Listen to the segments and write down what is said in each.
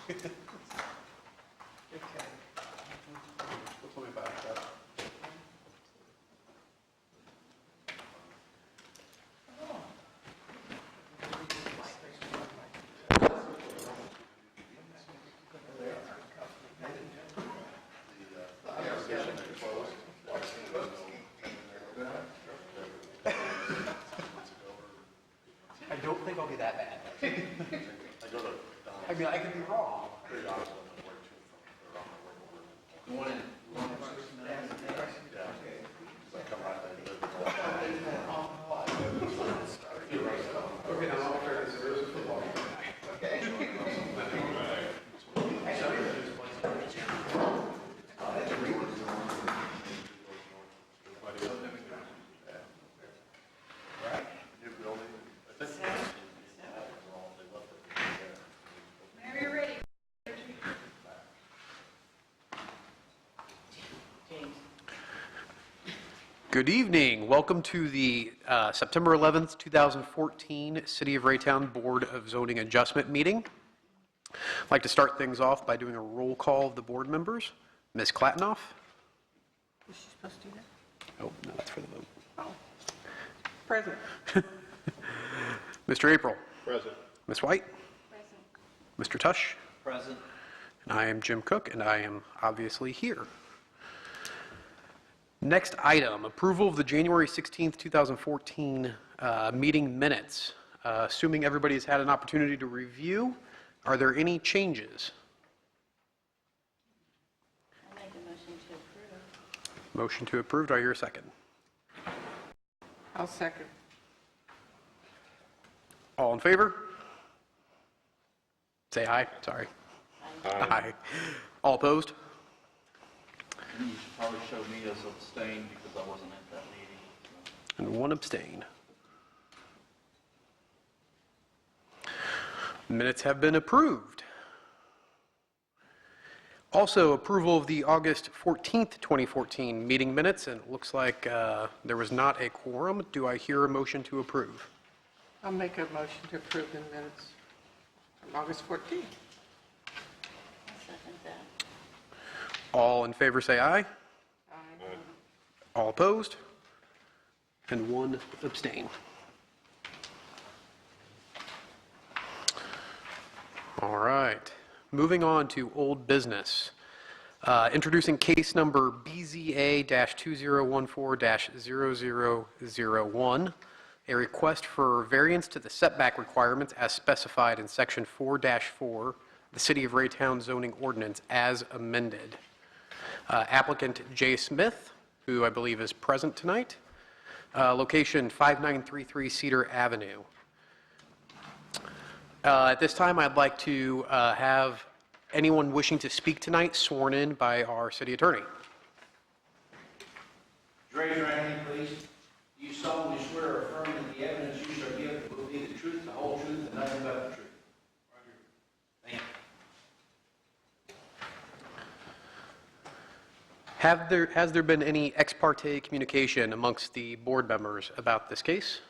I don't think I'll be that bad. I mean, I could be wrong. Good evening. Welcome to the September 11th, 2014 City of Raytown Board of Zoning Adjustment meeting. I'd like to start things off by doing a roll call of the board members. Ms. Klattenoff? Is she supposed to do that? Oh, no, that's for the vote. Oh. Present. Mr. April? Present. Ms. White? Present. Mr. Tush? Present. And I am Jim Cook, and I am obviously here. Next item, approval of the January 16th, 2014 meeting minutes. Assuming everybody has had an opportunity to review, are there any changes? I'll make a motion to approve. Motion to approve. Do I hear a second? I'll second. All in favor? Say aye. Sorry. Aye. All opposed? You should probably show me as abstained because I wasn't at that meeting. And one abstain. Minutes have been approved. Also, approval of the August 14th, 2014 meeting minutes, and it looks like there was not a quorum. Do I hear a motion to approve? I'll make a motion to approve the minutes from August 14th. I'll second that. All in favor say aye. Aye. All opposed? And one abstain. All right. Moving on to old business. Introducing case number BZA-2014-0001, a request for variance to the setback requirements as specified in Section 4-4, the City of Raytown zoning ordinance as amended. Applicant Jay Smith, who I believe is present tonight. Location 5933 Cedar Avenue. At this time, I'd like to have anyone wishing to speak tonight sworn in by our city attorney. Raise your right hand, please. Do you solemnly swear or affirm that the evidence you shall give will be the truth, the whole truth, and nothing but the truth? Thank you. Has there been any ex parte communication amongst the board members about this case?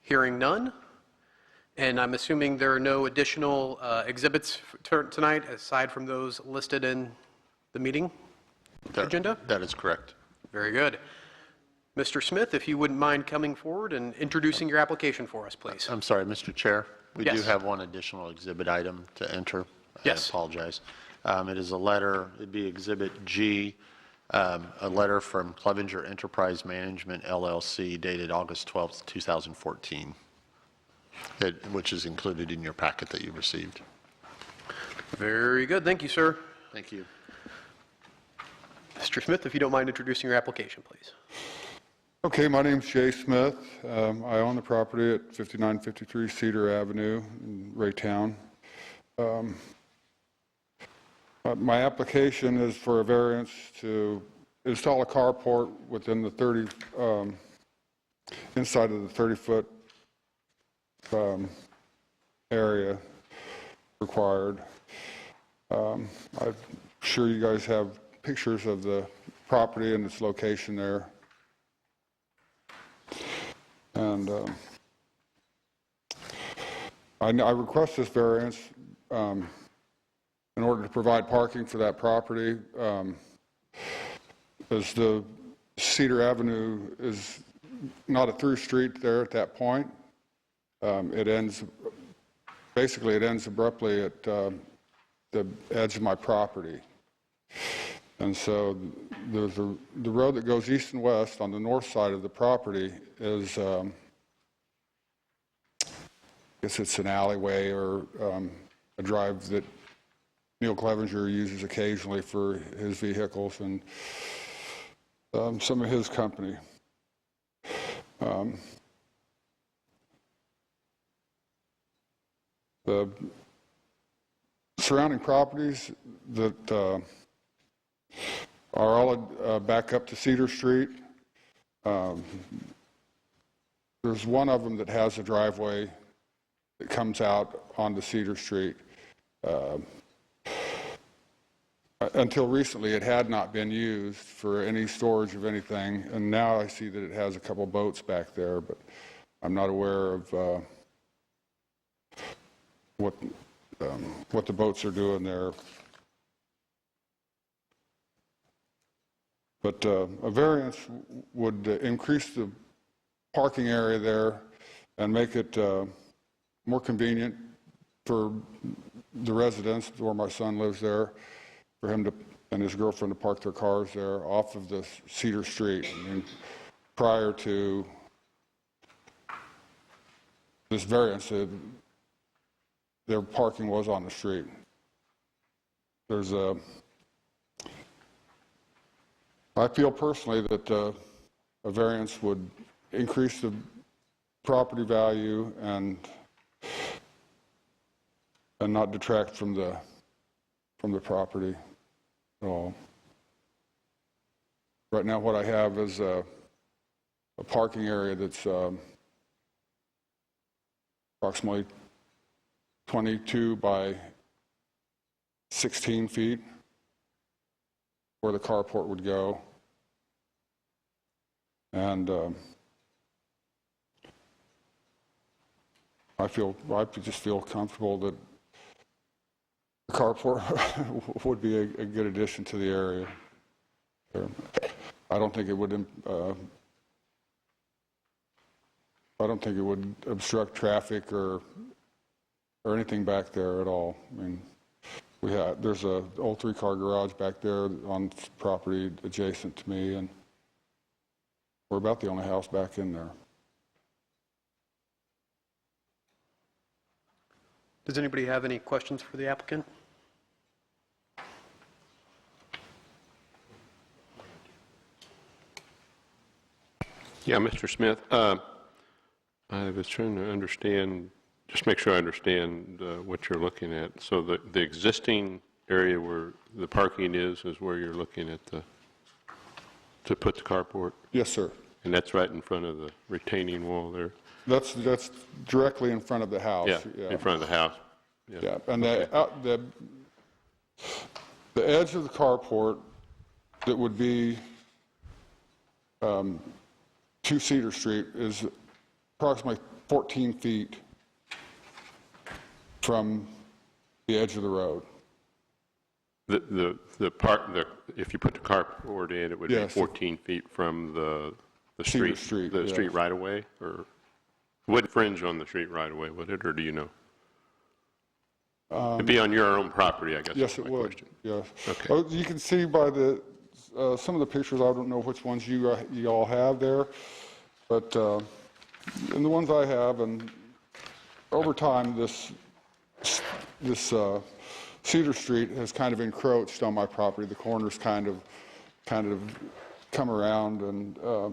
Hearing none, and I'm assuming there are no additional exhibits tonight aside from those listed in the meeting agenda? That is correct. Very good. Mr. Smith, if you wouldn't mind coming forward and introducing your application for us, please. I'm sorry, Mr. Chair. We do Yes. have one additional exhibit item to enter. Yes. I apologize. It is a letter, it'd be Exhibit G, a letter from Clevenger Enterprise Management LLC dated August 12th, 2014, which is included in your packet that you received. Very good. Thank you, sir. Thank you. Mr. Smith, if you don't mind introducing your application, please. Okay, my name's Jay Smith. I own the property at 5953 Cedar Avenue in Raytown. My application is for a variance to install a carport within the inside of the 30-foot area required. I'm sure you guys have pictures of the property and its location there. And I request this variance in order to provide parking for that property, as the Cedar Avenue is not a through street there at that point. It ends abruptly at the edge of my property. And so the road that goes east and west on the north side of the property is, I guess it's an alleyway or a drive that Neil Clevenger uses occasionally for his vehicles and some of his company. The surrounding properties that are all back up to Cedar Street. There's one of them that has a driveway that comes out onto Cedar Street. Until recently, it had not been used for any storage of anything, and now I see that it has a couple boats back there, but I'm not aware of what the boats are doing there. But a variance would increase the parking area there and make it more convenient for the residents, where my son lives there, for him and his girlfriend to park their cars there off of the Cedar Street. I mean, prior to this variance, their parking was on the street. There's I feel personally that a variance would increase the property value and not detract from the property at all. Right now, what I have is a parking area that's approximately 22 by 16 feet, where the carport would go. And I just feel comfortable that the carport would be a good addition to the area. I don't think it would obstruct traffic or anything back there at all. I mean, there's a old 3-car garage back there on property adjacent to me, and we're about the only house back in there. Does anybody have any questions for the applicant? Yeah, Mr. Smith, I was trying to understand, just make sure I understand what you're looking at. So the existing area where the parking is where you're looking at to put the carport? Yes, sir. And that's right in front of the retaining wall there? That's directly in front of the house. Yeah, in front of the house. Yeah, and the edge of the carport that would be to Cedar Street is approximately 14 feet from the edge of the road. If you put the carport in, it would be 14 feet from the Cedar street, Street, street right away, or it wouldn't fringe on the street right away, would it, or do you know? It'd be on your own property, I guess. Yes, is it my would. question. Yes. Okay. Oh, you can see by some of the pictures. I don't know which ones you all have there, but in the ones I have, and over time, this Cedar Street has kind of encroached on my property. The corners kind of come around, and a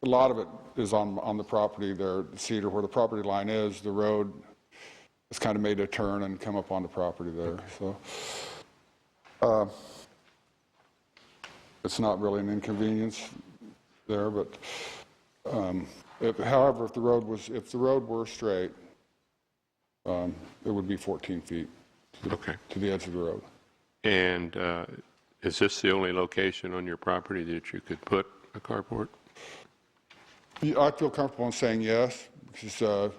lot of it is on the property there, Cedar, where the property line is. The road has kind of made a turn and come up on the property there. So it's not really an inconvenience there, but however, if the road were straight, it would be 14 feet to the edge of the road. And is this the only location on your property that you could put a carport? I feel comfortable in saying yes, because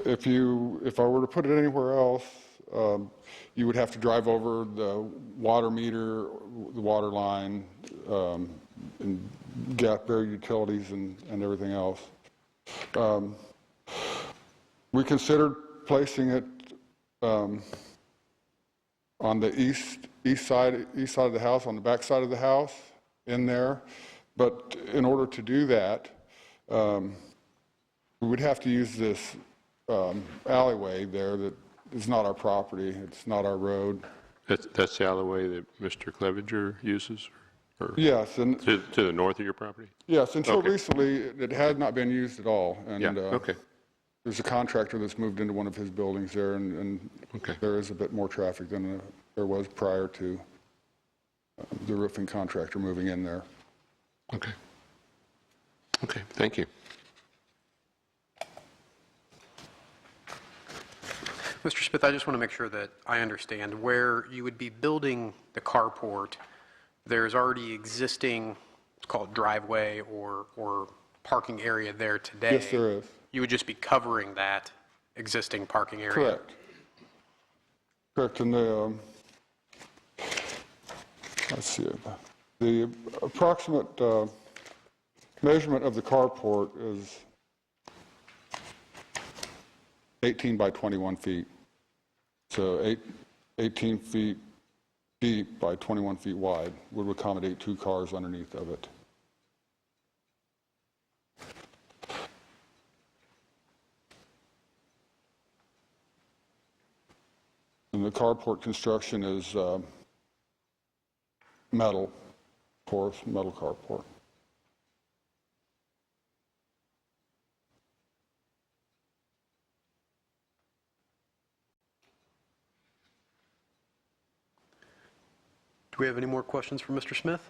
If I were to put it anywhere else, you would have to drive over the water meter, the water line, and buried utilities and everything else. We considered placing it on the east side of the house, on the back side of the house, in there. But in order to do that, we would have to use this alleyway there that is not our property. It's not our road. That's the alleyway that Mr. Clevenger uses? Or Yes, and to the north of your property? yes, until Okay. recently, it had not been used at all. And Yeah, okay. there's a contractor that's moved into one of his buildings there, and Okay. there is a bit more traffic than there was prior to the roofing contractor moving in there. Okay. Okay, thank you. Mr. Smith, I just want to make sure that I understand. Where you would be building the carport, there's already existing, let's call it driveway or parking area there today. Yes, there is. You would just be covering that existing parking area? Correct. Correct, and let's see, the approximate measurement of the carport is 18 by 21 feet. So 18 feet deep by 21 feet wide would accommodate 2 cars underneath of it. And the carport construction is metal, of course, metal carport. Do we have any more questions for Mr. Smith?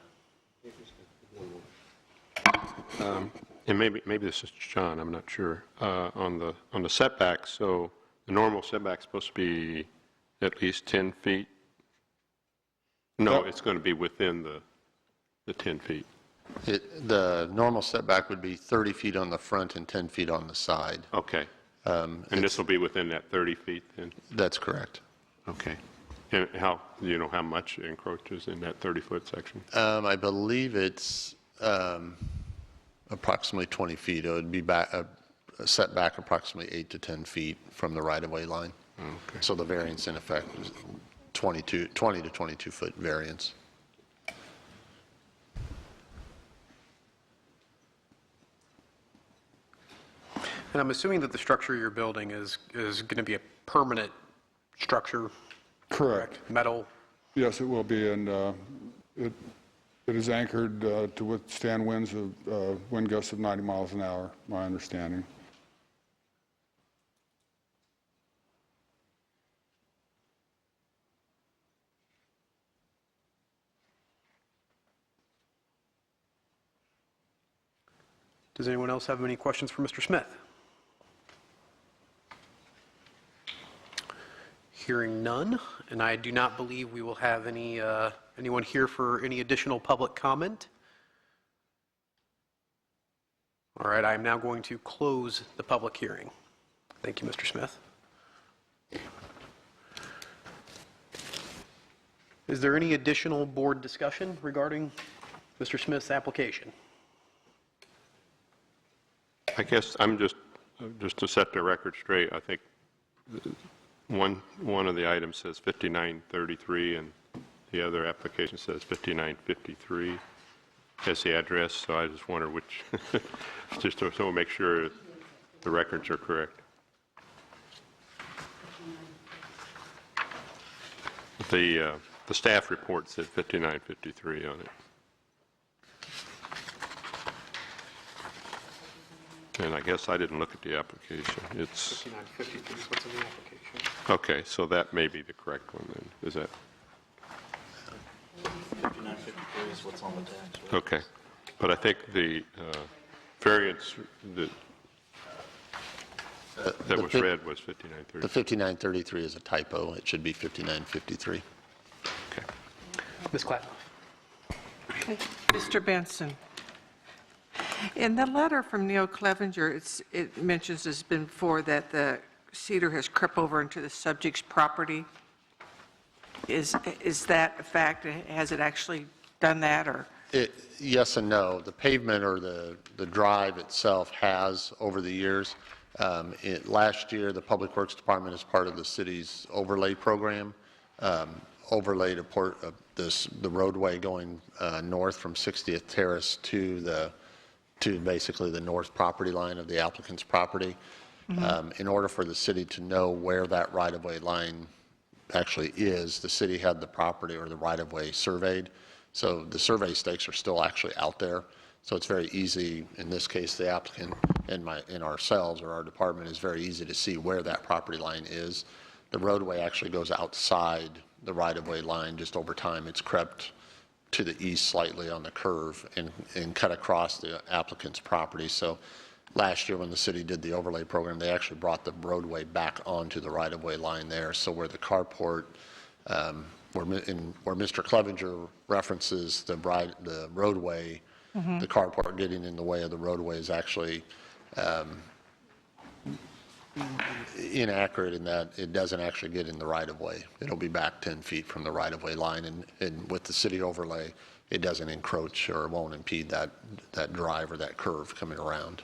And maybe this is John, I'm not sure. On the setbacks, so the normal setback's supposed to be at least 10 feet? No, it's going to be within the 10 feet. The normal setback would be 30 feet on the front and 10 feet on the side. Okay. And this will be within that 30 feet then? That's correct. Okay. And how, do you know how much encroaches in that 30-foot section? I believe it's approximately 20 feet. It would be set back approximately 8 to 10 feet from the right-of-way line. Okay. So the variance, in effect, is 20 to 22-foot variance. And I'm assuming that the structure you're building is going to be a permanent structure, Correct. metal? Yes, it will be, and it is anchored to withstand winds of wind gusts of 90 miles an hour, my understanding. Does anyone else have any questions for Mr. Smith? Hearing none, and I do not believe we will have anyone here for any additional public comment. All right, I am now going to close the public hearing. Thank you, Mr. Smith. Is there any additional board discussion regarding Mr. Smith's application? I guess I'm just to set the record straight, I think one of the items says 5933 and the other application says 5953 as the address, so I just wonder which, just so we'll make sure the records are correct. The staff report said 5953 on it. And I guess I didn't look at the application. It's, 5953 is what's in the application. okay, so that may be the correct one then. Is that? 5953 is what's on the tax roll. Okay. But I think the variance that was read was The 5930. 5933 is a typo. It should be 5953. Okay. Ms. Clatton? Mr. Benson, In the letter from Neil Clevenger, it mentions it's been before that the cedar has crept over into the subject's property. Is that a fact? Has it actually done that, or? Yes and no. The pavement or the drive itself has over the years. Last year, the Public Works Department, as part of the city's overlay program, overlaid the roadway going north from 60th Terrace to basically the north property line of the applicant's property. In order for the city to know where that right-of-way line actually is, the city had the property or the right-of-way surveyed. So the survey stakes are still actually out there. So it's very easy, in this case, the applicant and ourselves or our department is very easy to see where that property line is. The roadway actually goes outside the right-of-way line. Just over time, it's crept to the east slightly on the curve and cut across the applicant's property. So last year when the city did the overlay program, they actually brought the roadway back onto the right-of-way line there. So where the carport, where Mr. Clevenger references the roadway, the carport getting in the way of the roadway is actually inaccurate in that it doesn't actually get in the right-of-way. It'll be back 10 feet from the right-of-way line, and with the city overlay, it doesn't encroach or won't impede that drive or that curve coming around.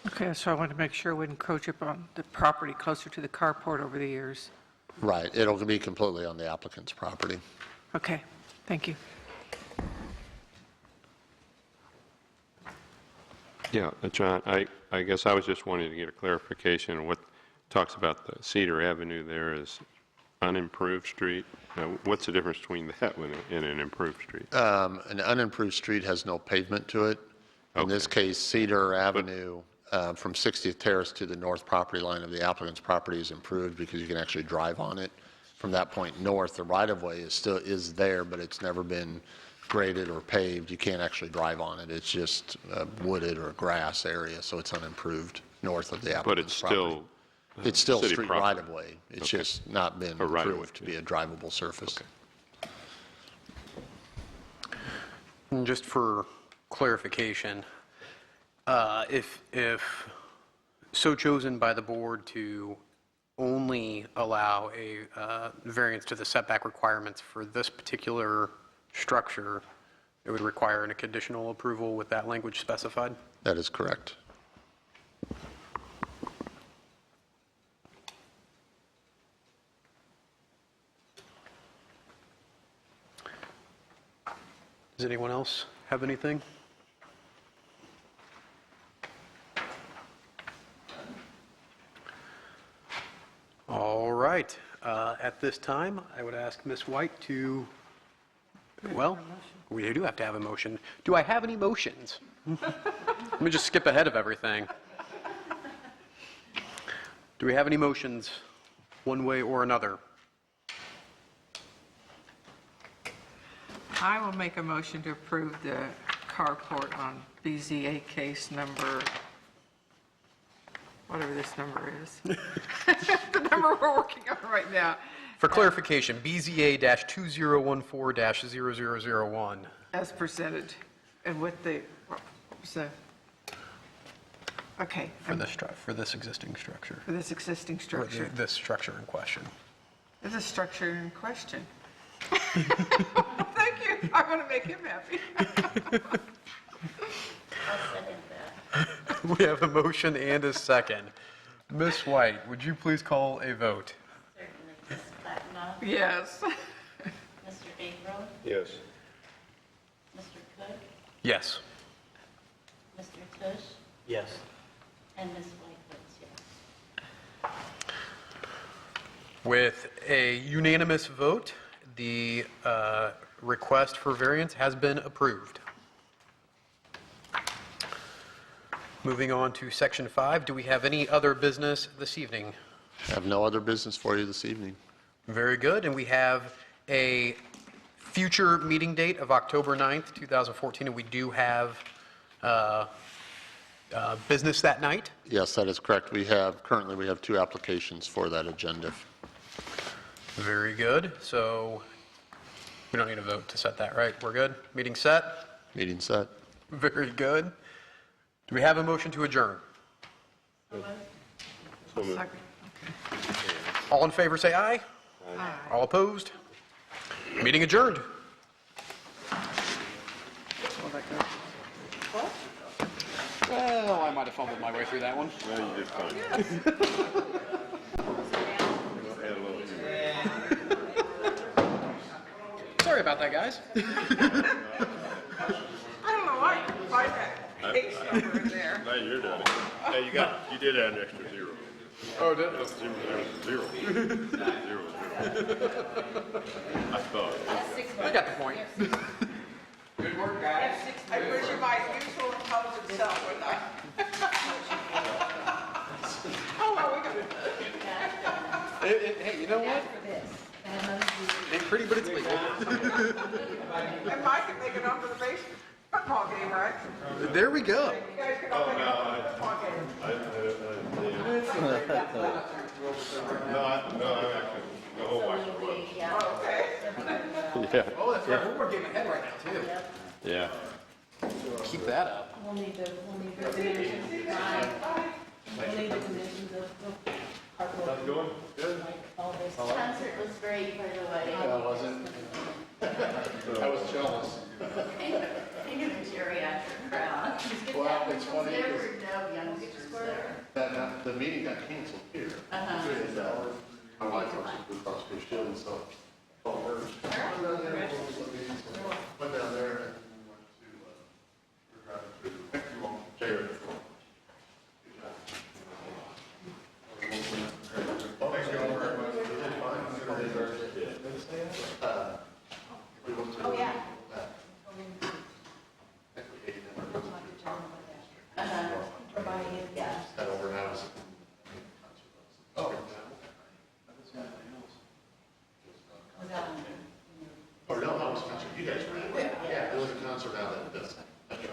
Okay, so I wanted to make sure we wouldn't encroach upon the property closer to the carport over the years. Right. It'll be completely on the applicant's property. Okay, thank you. Yeah, John, I guess I was just wanting to get a clarification on what talks about the Cedar Avenue there is unimproved street. Now, what's the difference between that one and an improved street? An unimproved street has no pavement to it. In this case, Cedar Avenue from 60th Terrace to the north property line of the applicant's property is improved because you can actually drive on it. From that point north, the right-of-way is there, but it's never been graded or paved. You can't actually drive on it. It's just a wooded or grass area, so it's unimproved north of the But it's applicant's property. It's still city street property. right-of-way. It's Okay. just not been A right-of-way, approved to be a drivable surface. And just for clarification, if so chosen by the board to only allow a variance to the setback requirements for this particular structure, it would require a conditional approval with that language specified? That is correct. Does anyone else have anything? All right. At this time, I would ask Ms. White to, well, we do have to have a motion. Do I have any motions? Let me just skip ahead of everything. Do we have any motions, one way or another? I will make a motion to approve the carport on BZA case number, whatever this number is. The number we're working on right now, For clarification, BZA-2014-0001. as presented, and with the, what was the, okay, For this existing structure. for this existing Or structure. this structure in question. There's a structure in question. Thank you, I want to make him happy. I'll second that. We have a motion and a second. Ms. White, would you please call a vote? Certainly. Ms. Plattenoff? Yes. Mr. Averill? Yes. Mr. Cook? Yes. Mr. Tush? Yes. And Ms. White votes yes. With a unanimous vote, the request for variance has been approved. Moving on to Section 5, do we have any other business this evening? I have no other business for you this evening. Very good, and we have a future meeting date of October 9th, 2014, and we do have business that night. Yes, that is correct. Currently, we have 2 applications for that agenda. Very good, so we don't need a vote to set that, right? We're good? Meeting set? Meeting set. Very good. Do we have a motion to adjourn? All in favor, say aye. Aye. All opposed? Meeting adjourned. Well, I might have fumbled my way through that one. Well, you did fine. Sorry about that, guys. I don't know why you find that case number in there. Now you're done. Hey, you did add an extra zero. Oh, did Zero. I thought. I got the point. Good work, guys. I wish you might useful and pose itself with that. Oh, well, we got it. Hey, you know what? Ain't pretty, but it's legal. And Mike can make it on for the base football game, right? There we go. You guys can all make it on for the football game. The whole wife was. Oh, okay. Yeah. Oh, that's right. We're getting ahead right now, too. Yeah. Keep that up. We'll need the conditions, right? We'll need the conditions of park. Going? Good. All this. Concert was great, by the way. Yeah, was it? I was jealous. Kind of a geriatric crowd. Well, it's funny There because- were no youngsters there. The meeting got canceled here. Uh-huh. And, my wife was at Blue Cross Blue Shield, and so, told her, went down there and went to, we're driving through, Jared. Thanks, y'all, very much. We did fine. We went to. Oh, yeah. I think we ate dinner. Uh-huh. Provided, yeah. That overnight was. Oh. Was that one? Oh, no, that was a concert you guys were at. Yeah. There was a concert out at this, that's right.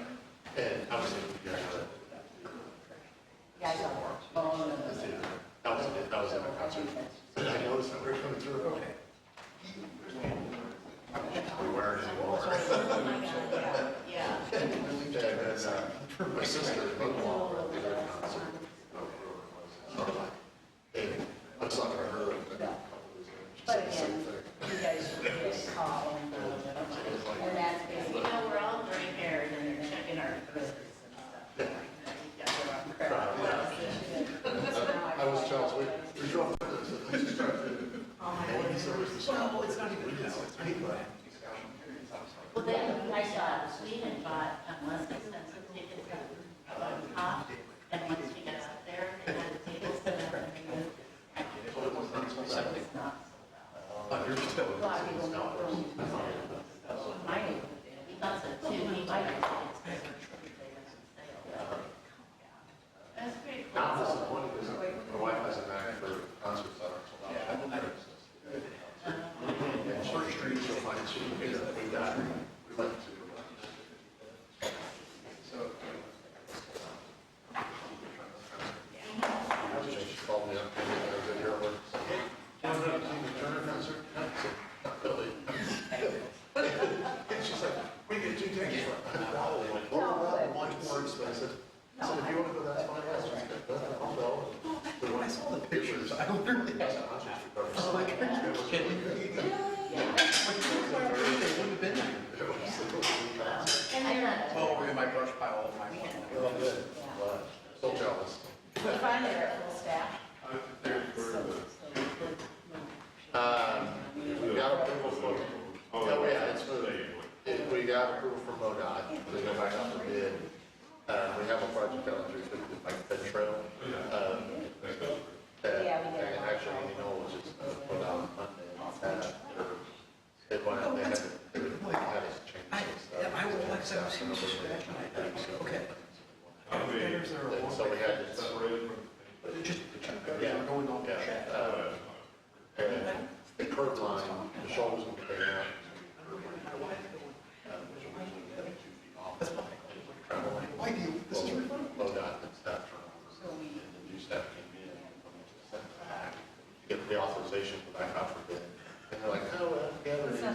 And I was thinking, you guys were at. Yeah, I saw it. Oh, no, no, no. That was in a concert. And I noticed that we were coming through. Okay. We weren't anymore. Oh, my God, yeah, yeah. And my sister, mother-in-law, were at the other concert. And I was talking to her. But again, you guys should get a call and that's basically, you know, we're all gray haired and checking our quizzes and stuff. I was jealous. We drove through this. I just tried to. And he said, well, it's not even, it's paper. Well, then I saw Sweden bought less expensive tickets on top, and once we got out there, they had the tables set up and they moved. It's not sold out. Well, I mean, my neighborhood did. He thought so too. He might have tickets. That's pretty cool. I'm disappointed because my wife has a knack for concerts that aren't sold out. And Church Street, you'll find she we went to. She called me up and I was in here with, hey, you want to go to the Turner concert? I said, not really. And she's like, we get 2 tickets for it. Oh, much more expensive. I said, if you want to go, that's fine. I said, I'll go. But when I saw the pictures, I literally was like, Oh, we're in my brush pile of my. well, good. So jealous. We finally are at full staff. We got approval from, oh yeah, it's moving. We got approval from MoDOT, to go back out for bid. We have a project out there, like Fed Trail. And actually, you know, it was just put out on Monday. They went out, they had us change some stuff. I would like to say, I'm serious with that. Okay. And so we had to separate. Just, Yeah, we're going on. yeah. And the curb line, the shoulders will be taken out. Why do you, this is your phone? MoDOT and staff, and the new staff came in and sent it back to get the authorization for back out for bid. And they're like, oh, well, yeah, there's. So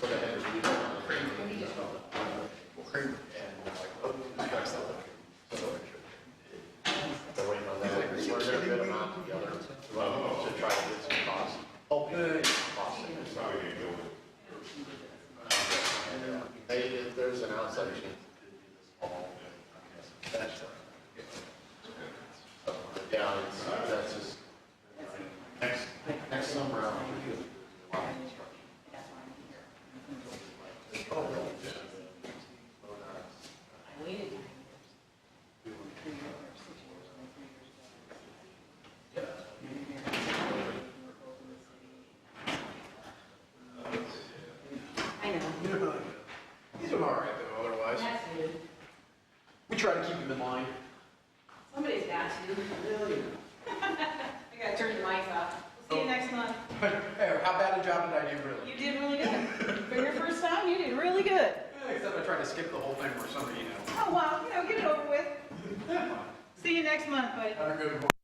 they had to read it. And like, Yeah, that's just, next summer, I'll He's doing all right, though, otherwise. That's good. We try to keep him in line. Somebody's got to. I gotta turn the mic off. We'll see you next month. Hey, how bad a job did I do, really? You did really good. For your first time, you did really good. Except I tried to skip the whole thing for somebody, Oh, well, get it over with. See you next month, buddy. Have a good one.